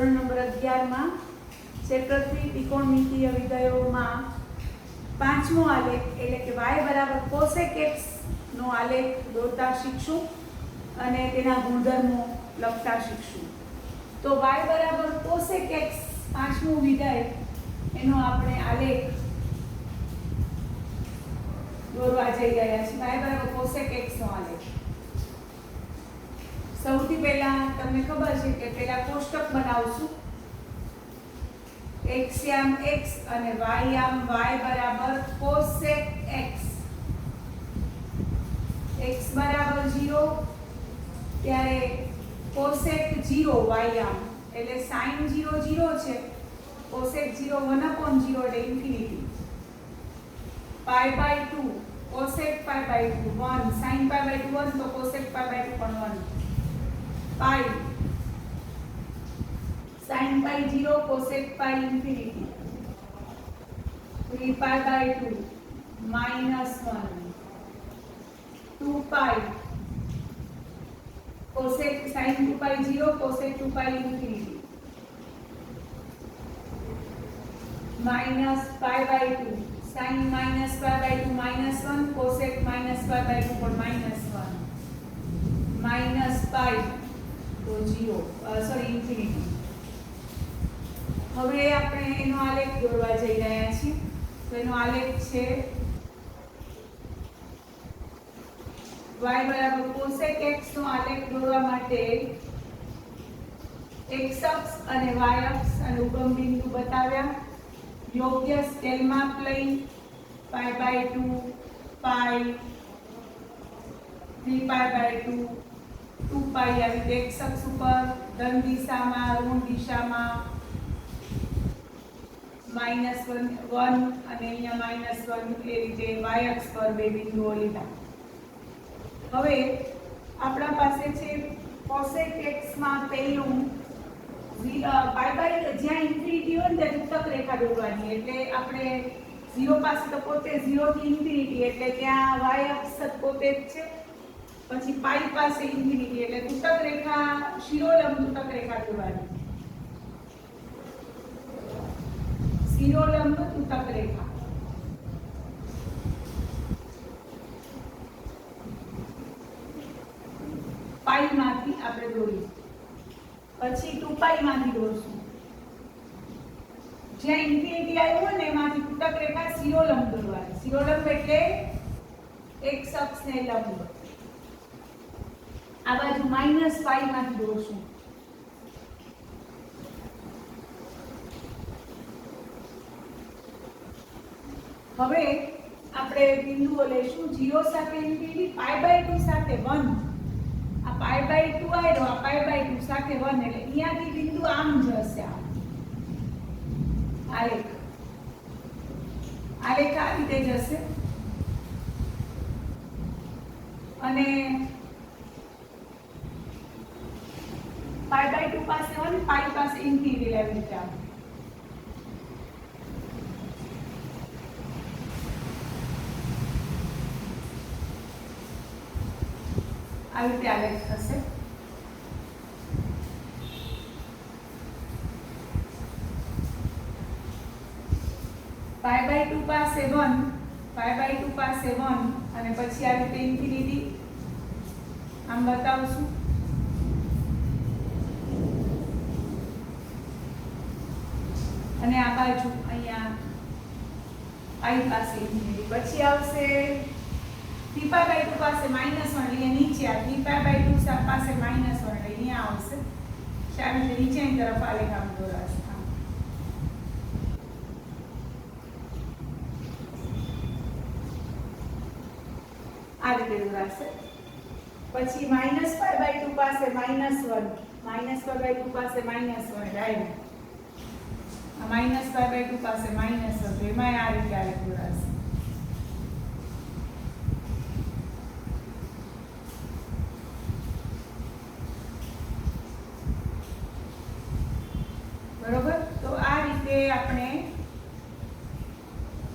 ધોરણ નંબર 11 માં ચેપ્ટર 3 ત્રિકોણમિતીય વિધેયોમાં પાંચમો આલેખ એટલે કે y બરાબર cosec x નો આલેખ દોરતા શીખશું અને તેના ગુણધર્મો લખતા શીખશું. તો y બરાબર cosec x પાંચમું વિધેય એનો આપણે આલેખ દોરવા જઈ રહ્યા છીએ. y બરાબર cosec x નો આલેખ. સૌથી પહેલા તમને ખબર છે કે પહેલા કોષ્ટક બનાવશું. x યામ x અને y યામ y બરાબર cosec x. x બરાબર 0 ત્યારે cosec 0 y યામ એટલે sin 0 0 છે. cosec 0 1/0 એટલે infinity. pi by 2 cosec pi by 2 1 sin pi by 2 1 તો cosec pi by 2 પણ 1. pi sin pi 0 cosec pi infinity 3 pi by 2 minus 1 2 pi cosec sin 2 pi 0 cosec 2 pi infinity minus pi by 2 sin minus pi by 2 minus 1 cosec minus pi by 2 પણ minus 1 minus pi તો 0 sorry infinity. હવે આપણે એનો આલેખ દોરવા જઈ રહ્યા છીએ. તો એનો આલેખ છે y બરાબર cosec x નો આલેખ દોરવા માટે x અક્ષ અને y અક્ષ અને ઉગમ બિંદુ બતાવ્યા. યોગ્ય સ્કેલ માપ લઈ pi by 2 pi 3 pi by 2 2 pi આવી રીતે x અક્ષ ઉપર ધન દિશામાં ઋણ દિશામાં -1 1 અને અહીંયા -1 એ રીતે y અક્ષ પર બે બિંદુઓ લીધા. હવે આપણા પાસે છે cosec x માં પહેલું pi by જ્યાં ઇન્ફિનિટી હોય ને ત્યાં તૂટક રેખા દોરવાની. એટલે આપણે 0 પાસે તો પોતે 0 થી ઇન્ફિનિટી એટલે ત્યાં y અક્ષ પોતે જ છે. પછી પાઈ પાસે ઇન્ફિનિટી એટલે તૂટક રેખા શિરોલંબ તૂટક રેખા દોરવાની. શિરોલંબ તૂટક રેખા પાઈ માંથી આપણે દોરીશું. પછી 2 પાઈ માંથી દોરશું. જ્યાં ઇન્ફિનિટી આવ્યું હોય ને એમાંથી તૂટક રેખા શિરોલંબ દોરવાની. શિરોલંબ એટલે x અક્ષને લંબ. આ બાજુ માઈનસ પાઈ માંથી દોરશું. હવે આપણે બિંદુઓ લઈશું 0 સાથે ઇન્ફિનિટી pi by 2 સાથે 1. આ pi by 2 આવ્યો આ pi by 2 સાથે 1 એટલે અહીંયાથી બિંદુ આમ જશે. આલેખ આ રીતે જશે અને pi by 2 પાસે 1 pi પાસે ઇન્ફિનિટી લેવી છે. આ રીતે આલેખ થશે. pi by 2 પાસે 1 pi by 2 પાસે 1 અને પછી આ રીતે ઇન્ફિનિટી આમ બતાવશું. અને આ બાજુ અહીંયા i પાસે ઇન્ફિનિટી. પછી આવશે 3 pi by 2 પાસે -1 એટલે નીચે આ 3 pi by 2 પાસે -1 એટલે અહીંયા આવશે. ચાલો નીચેની તરફ આલેખ આમ દોરાશે. આ રીતે દોરાશે. પછી -pi by 2 પાસે -1 -pi by 2 પાસે -1 એટલે આવ્યું. આ -pi by 2 પાસે -1 તો એમાં આ રીતે આલેખ દોરાશે. બરોબર. તો આ રીતે આપણે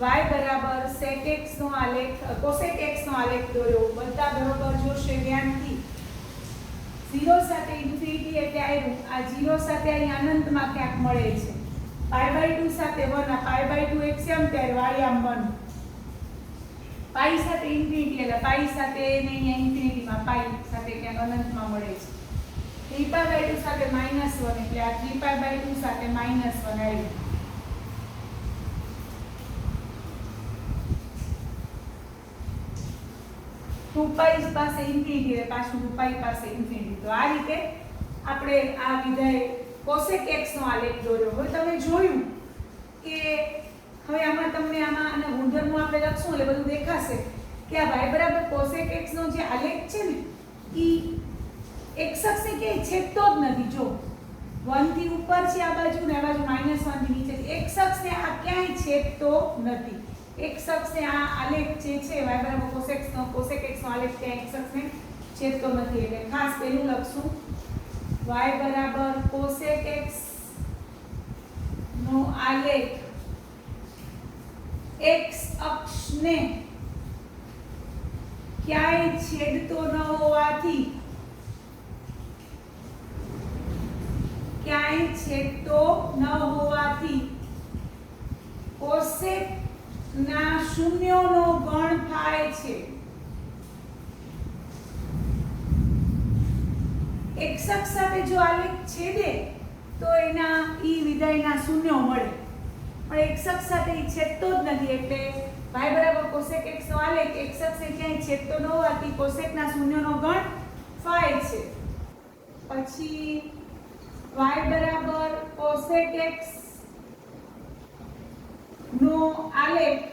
y બરાબર sec x નો આલેખ cosec x નો આલેખ દોર્યો. બધા બરોબર જોશે ધ્યાનથી. 0 સાથે ઇન્ફિનિટી એટલે આવ્યું આ 0 સાથે અહીં અનંતમાં ક્યાંક મળે છે π/2 સાથે 1 આ π/2 એક્સિયમ ત્યારે વાળિયામ 1 પાઈ સાથે ઇન્ફિનિટી એટલે પાઈ સાથે ને અહીંયા ઇન્ફિનિટીમાં પાઈ સાથે ક્યાંક અનંતમાં મળે છે 3π/2 સાથે -1 એટલે આ 3π/2 સાથે -1 આવ્યું 2π પાસે ઇન્ફિનિટી એટલે પાછું 2π પાસે ઇન્ફિનિટી તો આ રીતે આપણે આ વિધેય cosec x નો આલેખ દોર્યો હવે તમે જોયું કે હવે આમાં તમને આમાં અને ગુણધર્મો આપણે લખશું એટલે બધું દેખાશે કે આ y બરાબર cosec x નો જે આલેખ છે ને ઈ x અક્ષને કે છેદતો જ નથી જો 1 થી ઉપર છે આ બાજુ ને આ બાજુ -1 થી નીચે x અક્ષને આ ક્યાંય છેદતો નથી x અક્ષને આ આલેખ જે છે y બરાબર cosec x નો આલેખ કે x અક્ષને છેદતો નથી એટલે ખાસ પેલું લખશું y બરાબર cosec x નો આલેખ x અક્ષને ક્યાંય છેદતો ન હોવાથી cosec ના શૂન્યોનો ગણ થાય છે x અક્ષ સાથે જો આલેખ છેદે તો એના ઈ વિધેયના શૂન્યો મળે પણ x અક્ષ સાથે ઈ છેદતો જ નથી એટલે y બરાબર cosec x નો આલેખ x અક્ષને ક્યાંય છેદતો ન હોવાથી cosec ના શૂન્યોનો ગણ થાય છે પછી y બરાબર cosec x નો આલેખ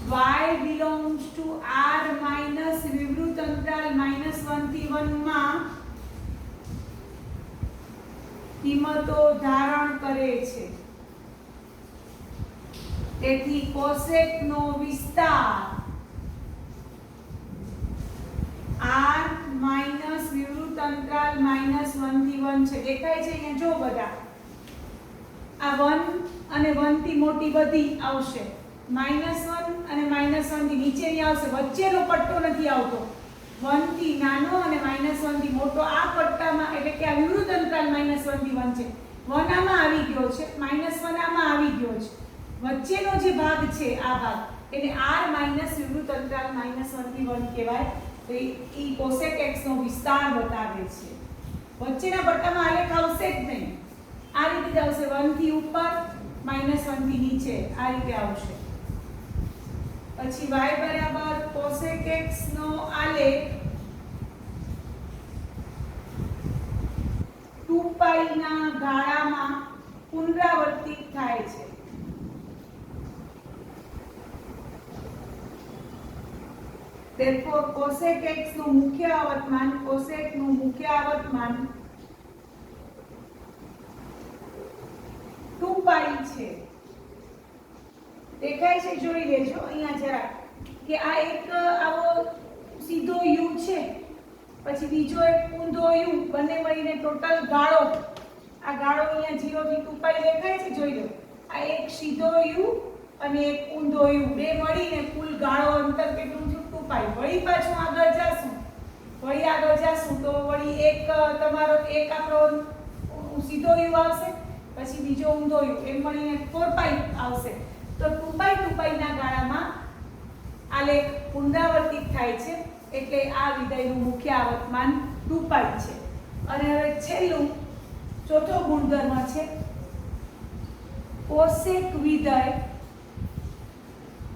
y belongs to r minus વિવૃત અંતરાલ -1 થી 1 માં કિંમતો ધારણ કરે છે તેથી cosec નો વિસ્તાર r માઈનસ વિવૃત અંતરાલ -1 થી 1 છે દેખાય છે અહીંયા જો બધા આ 1 અને 1 થી મોટી બધી આવશે -1 અને -1 થી નીચેની આવશે વચ્ચેનો પટ્ટો નથી આવતો 1 થી નાનો અને -1 થી મોટો આ પટ્ટામાં એટલે કે આ વિવૃત અંતરાલ -1 થી 1 છે 1 આમાં આવી ગયો છે -1 આમાં આવી ગયો છે વચ્ચેનો જે ભાગ છે આ ભાગ એને r માઈનસ વિવૃત અંતરાલ -1 થી 1 કહેવાય તો ઈ cosec x નો વિસ્તાર બતાવે છે વચ્ચેના પટ્ટામાં આલેખ આવશે જ નહીં આ રીતે જ આવશે 1 થી ઉપર -1 થી નીચે આ રીતે આવશે પછી y બરાબર cosec x નો આલેખ 2π ના ગાળામાં પુનરાવર્તિત થાય છે therefore cosec x નું મુખ્ય આવર્તમાન cosec નું મુખ્ય આવર્તમાન 2π છે દેખાય છે જોઈ લેજો અહીંયા જરા કે આ એક આવો સીધો u છે પછી બીજો એક ઊંધો u બંને મળીને ટોટલ ગાળો આ ગાળો અહીંયા 0 થી 2π દેખાય છે જોઈ લો આ એક સીધો u અને એક ઊંધો u બે મળીને કુલ ગાળો અંતર કેટલું છે 2π વળી પાછું આગળ જાશું તો વળી એક તમારો એક આપણો સીધો u આવશે પછી બીજો ઊંધો u એમ મળીને 4π આવશે તો 2π ના ગાળામાં આલેખ પુનરાવર્તિત થાય છે એટલે આ વિધેયનું મુખ્ય આવર્તમાન 2π છે અને હવે છેલ્લું ચોથો ગુણધર્મ છે cosec વિધેય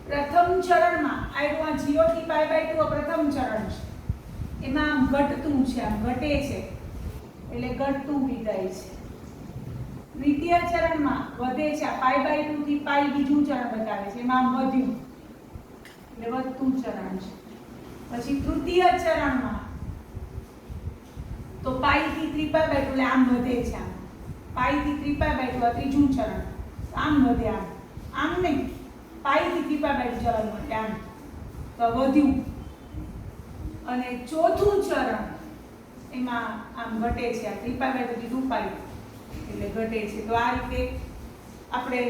પ્રથમ ચરણમાં આ 0 થી π/2 પ્રથમ ચરણ છે એમાં આમ ઘટતું છે આમ ઘટે છે એટલે ઘટતું વિધેય છે દ્વિતીય ચરણમાં વધે છે આ π/2 થી π બીજું ચરણ બતાવે છે એમાં આમ વધ્યું એટલે વધતું ચરણ છે પછી તૃતીય ચરણમાં તો π થી 3π/2 એટલે આમ વધે છે આમ π થી 3π/2 આ ત્રીજું ચરણ આમ વધે આમ નહીં π થી 3π/2 જવાનું એટલે આમ તો વધ્યું અને ચોથું ચરણ એમાં આમ ઘટે છે આ 3π/2 થી 2π એટલે ઘટે છે તો આ રીતે આપણે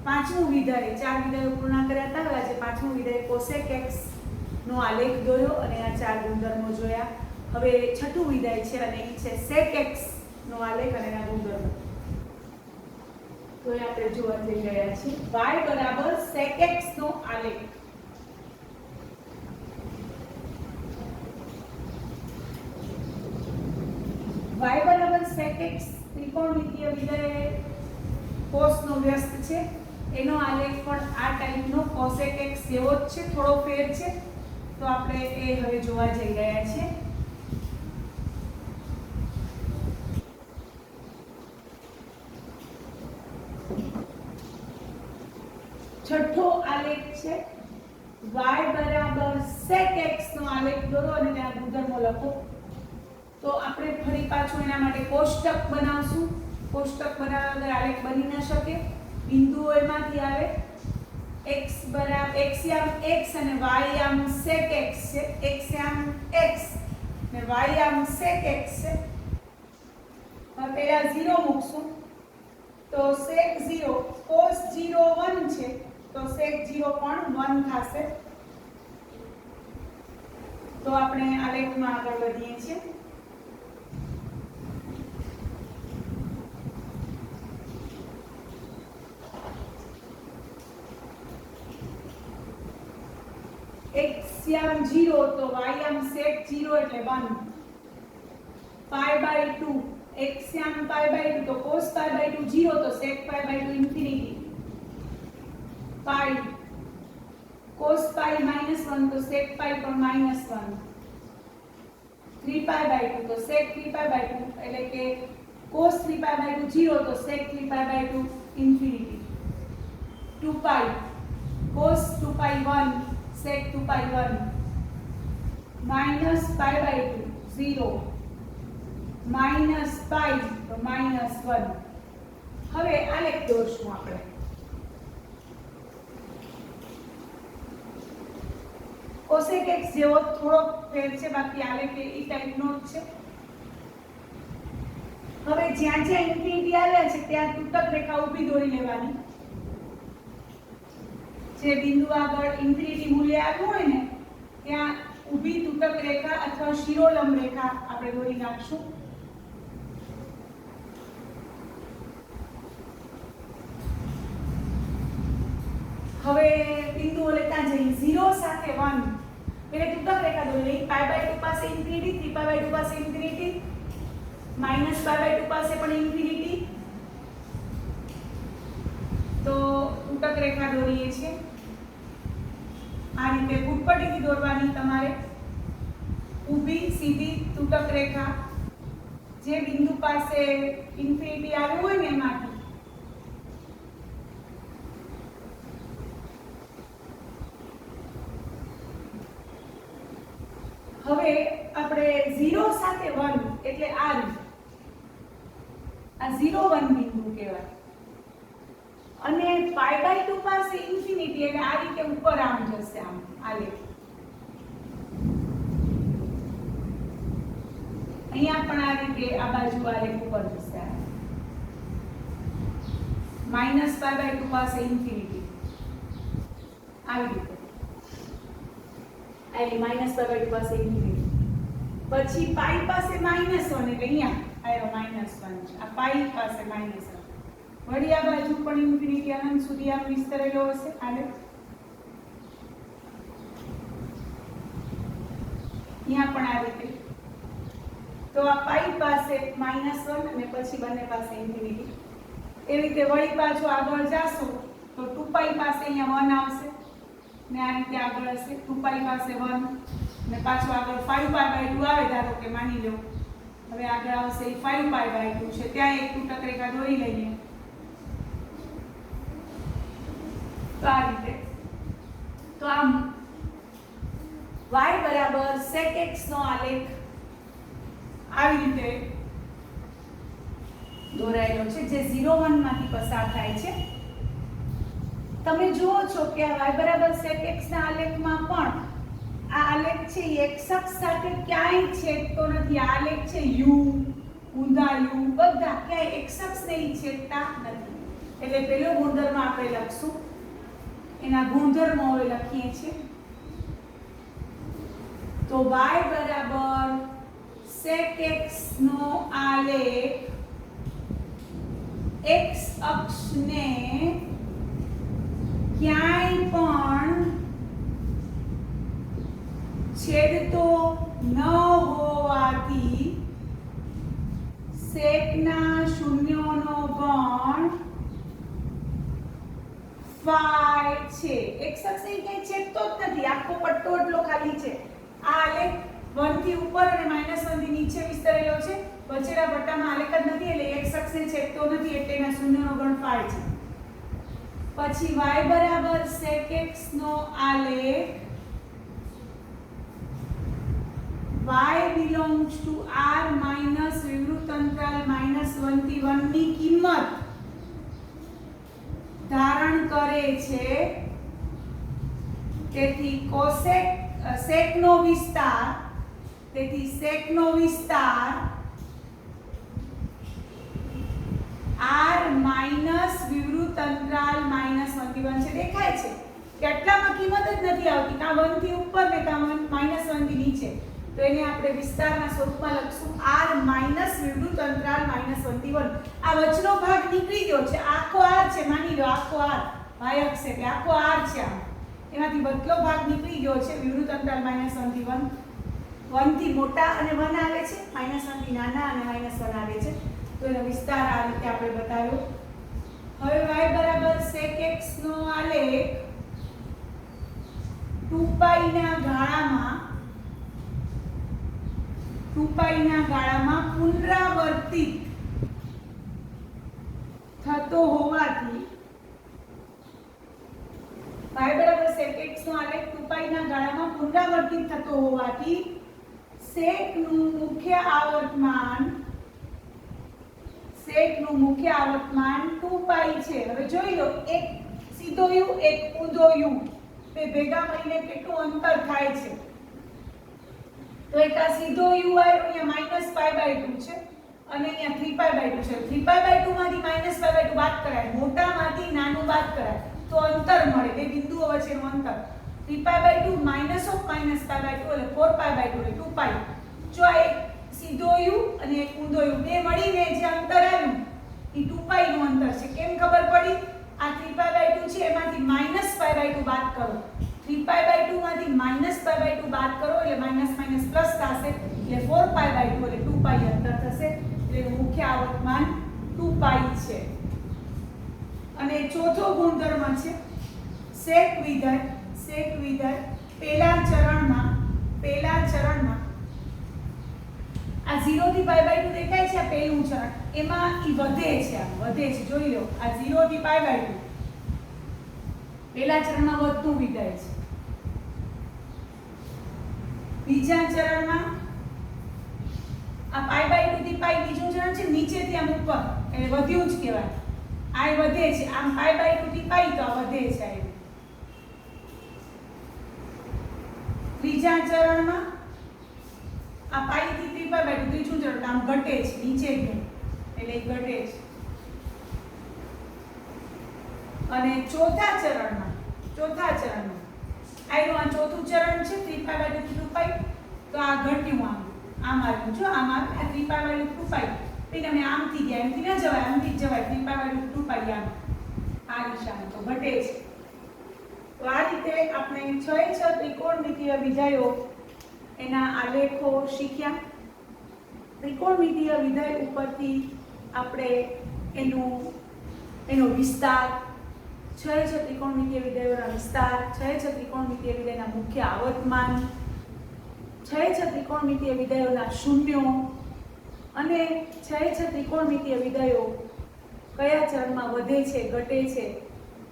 પાંચમું વિધેય ચાર વિધેયો પૂર્ણ કર્યા હતા આજે પાંચમું વિધેય cosec x નો આલેખ દોર્યો અને આ 4 ગુણધર્મો જોયા. હવે છઠ્ઠું વિધાય છે અને એ છે sec x નો આલેખ અને એના ગુણધર્મો. તો એ આપણે જોવા જઈ રહ્યા છીએ. y બરાબર sec x નો આલેખ. y બરાબર sec x ત્રિકોણમિતીય વિધેય cos નો વ્યસ્ત છે. એનો આલેખ પણ આ ટાઈપનો cosec x જેવો જ છે, થોડો ફેર છે. તો આપણે એ હવે જોવા જઈ રહ્યા છીએ. છઠ્ઠો આલેખ છે y બરાબર sec x નો આલેખ દોરો અને તેના ગુણધર્મો લખો. તો આપણે ફરી પાછું એના માટે કોષ્ટક બનાવશું. કોષ્ટક બનાવવા વગર આલેખ બની ન શકે. બિંદુઓ એમાંથી આવે x બરાબર x યામ x અને y યામ sec x છે. x યામ x અને y યામ sec x છે. હવે પહેલા 0 મૂકશું તો sec 0 cos 0 1 છે તો sec 0 પણ 1 થશે. તો આપણે આલેખમાં આગળ વધીએ છીએ. x યામ 0 તો y યામ sec 0 એટલે 1 pi by 2 x યામ pi by 2 તો cos pi by 2 0 તો sec pi by 2 infinity pi cos pi minus 1 તો sec pi પણ minus 1 3 pi by 2 તો sec 3 pi by 2 એટલે કે cos 3 pi by 2 0 તો sec 3 pi by 2 infinity 2 pi cos 2 pi 1 sec 2 pi 1 minus pi by 2 0 minus pi તો minus 1. હવે આલેખ દોરશું આપણે. cosec x જેવો થોડો ફેર છે, બાકી આલેખ એ ટાઈપનો જ છે. હવે જ્યાં જ્યાં ઇન્ફિનિટી આવ્યા છે ત્યાં તૂટક રેખા ઊભી દોરી લેવાની. જે બિંદુ આગળ ઇન્ફિનિટી મૂલ્ય આવ્યું હોય ને ત્યાં ઊભી તૂટક રેખા અથવા શિરોલંબ રેખા આપણે દોરી નાખશું. હવે બિંદુઓ લેતા જઈએ. 0 સાથે 1 એટલે તૂટક રેખા દોરી લઈ. pi by 2 પાસે ઇન્ફિનિટી, 3 pi by 2 પાસે ઇન્ફિનિટી, minus pi by 2 પાસે પણ ઇન્ફિનિટી. તો તૂટક રેખા દોરીએ છીએ. આ રીતે ફૂટપટ્ટીથી દોરવાની તમારે. ઊભી સીધી તૂટક રેખા જે બિંદુ પાસે ઇન્ફિનિટી આવ્યું હોય ને એમાંથી. હવે આપણે 0 સાથે 1 એટલે આ રીતે. આ 0 1 બિંદુ કહેવાય. અને pi by 2 પાસે ઇન્ફિનિટી એટલે આ રીતે ઉપર આમ જશે, આમ આલેખ. અહીંયા પણ આ રીતે આ બાજુ આલેખ ઉપર જશે. minus pi by 2 પાસે ઇન્ફિનિટી આવી રીતે. એટલે minus pi by 2 પાસે ઇન્ફિનિટી. પછી pi પાસે -1 એટલે અહીંયા આયો -1 છે. આ pi પાસે -1. વળી આ બાજુ પણ ઇન્ફિનિટી અનંત સુધી આમ વિસ્તરેલો હશે આલેખ. અહીંયા પણ આ રીતે. તો આ પાઈ પાસે -1 અને પછી બંને પાસે ઇન્ફિનિટી. એ રીતે વળી પાછું આગળ જાશું તો 2π પાસે અહીંયા 1 આવશે ને આ રીતે આગળ હશે. 2π પાસે 1 ને પાછું આગળ 5π by 2 આવે. ધારો કે માની લો હવે આગળ આવશે એ 5π by 2 છે. ત્યાં એક તૂટક રેખા દોરી લઈએ. તો આ રીતે. તો આમ y બરાબર sec x નો આલેખ આવી રીતે દોરાયેલો છે જે 0 1 માંથી પસાર થાય છે. તમે જુઓ છો કે આ y બરાબર sec x ના આલેખમાં પણ આ આલેખ છે એ x અક્ષ સાથે ક્યાંય છેદતો નથી. આ આલેખ છે u, ઊંધા u બધા ક્યાંય x અક્ષને છેદતા નથી. એટલે પેલો ગુણધર્મ આપણે લખશું. એના ગુણધર્મો હવે લખીએ છીએ. તો y બરાબર sec x નો આલેખ x અક્ષને ક્યાંય પણ છેદતો ન હોવાથી સેકના શૂન્યોનો ગણ phi છે. x અક્ષને ક્યાંય છેદતો જ નથી, આખો પટ્ટો એટલો ખાલી છે. આ આલેખ 1 થી ઉપર અને -1 થી નીચે વિસ્તરેલો છે. વચ્ચેના પટ્ટામાં આલેખ જ નથી એટલે x અક્ષને છેદતો નથી એટલે એના શૂન્યનો ગણ phi છે. પછી y બરાબર sec x નો આલેખ y belongs to r minus વિવૃત અંતરાલ -1 થી 1 ની કિંમત ધારણ કરે છે. તેથી cosec sec નો વિસ્તાર, તેથી sec નો વિસ્તાર r માઈનસ વિવૃત અંતરાલ -1 થી 1 છે. દેખાય છે કે આટલામાં કિંમત જ નથી આવતી, કાં 1 થી ઉપર ને કાં -1 થી નીચે. તો એને આપણે વિસ્તારના સ્વરૂપમાં લખશું r માઈનસ વિવૃત અંતરાલ -1 થી 1. આ વચનો ભાગ નીકળી ગયો છે, આખો r છે, માની લો આખો r y અક્ષ એટલે આખો r છે. એમાંથી બદલો ભાગ નીકળી ગયો છે. વિવૃત અંતરાલ -1 થી 1, 1 થી મોટા અને 1 આવે છે, -1 થી નાના અને -1 આવે છે. તો એનો વિસ્તાર આ રીતે આપણે બતાવ્યો. હવે y બરાબર sec x નો આલેખ 2π ના ગાળામાં પુનરાવર્તિત થતો હોવાથી y બરાબર sec x નો આલેખ 2π ના ગાળામાં પુનરાવર્તિત થતો હોવાથી sec નું મુખ્ય આવર્તમાન 2π છે. હવે જોઈ લો, એક સીધો u એક ઊંધો u, બે ભેગા મળીને કેટલું અંતર થાય છે. તો એક આ સીધો u આવ્યો, અહીંયા -π/2 છે અને અહીંયા 3π/2 છે. 3π/2 માંથી -π/2 બાદ કરાય, મોટામાંથી નાનું બાદ કરાય તો અંતર મળે, બે બિંદુઓ વચ્ચેનું અંતર. 3π/2 - of -π/2 એટલે 4π/2 એટલે 2π. જો આ એક સીધો u અને એક ઊંધો u બે મળીને જે અંતર આવ્યું એ 2π નું અંતર છે. કેમ ખબર પડી? આ 3π/2 છે એમાંથી -π/2 બાદ કરો. 3π/2 માંથી -π/2 બાદ કરો એટલે માઈનસ પ્લસ થશે એટલે 4π/2 એટલે 2π અંતર થશે. એટલે મુખ્ય આવર્તમાન 2π છે. અને ચોથો ગુણધર્મ છે sec વિધેય. પહેલા ચરણમાં આ 0 થી π/2 દેખાય છે, આ પહેલું ચરણ, એમાં ઈ વધે છે. જોઈ લો, આ 0 થી π/2 પહેલા ચરણમાં વધતું વિધેય છે. બીજા ચરણમાં આ π/2 થી π બીજું ચરણ છે, નીચેથી આમ ઉપર એટલે વધ્યું જ કહેવાય. આ વધે છે, આમ π/2 થી π તો આ વધે છે. ત્રીજા ચરણમાં આ π થી 3π/2 ત્રીજું ચરણ આમ ઘટે છે, નીચે ગયું એટલે ઘટે છે. અને ચોથા ચરણમાં આવ્યું, આ ચોથું ચરણ છે 3π/2 થી 2π, તો આ ઘટ્યું, આમ આવ્યું. જો આમ આવે આ 3π/2 2π, പിന്നെ અમે આમથી ગયા, એમથી ન જવાય, આમથી જ જવાય. 3π/2 2π આમ આ દિશામાં તો ઘટે છે. તો આ રીતે આપણે 6 ત્રિકોણમિતીય વિધેયો એના આલેખો શીખ્યા. ત્રિકોણમિતીય વિધેય ઉપરથી આપણે એનો વિસ્તાર, 6 ત્રિકોણમિતીય વિધેયોના વિસ્તાર, 6 ત્રિકોણમિતીય વિધેયના મુખ્ય આવર્તમાન, 6 ત્રિકોણમિતીય વિધેયોના શૂન્યો અને 6 ત્રિકોણમિતીય વિધેયો કયા ચરણમાં વધે છે, ઘટે છે,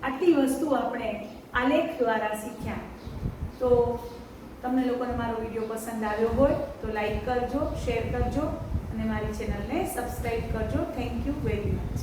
આટલી વસ્તુ આપણે આલેખ દ્વારા શીખ્યા. તો તમને લોકોને મારો વિડીયો પસંદ આવ્યો હોય તો લાઈક કરજો, શેર કરજો અને મારી ચેનલને સબસ્ક્રાઇબ કરજો. Thank you very much.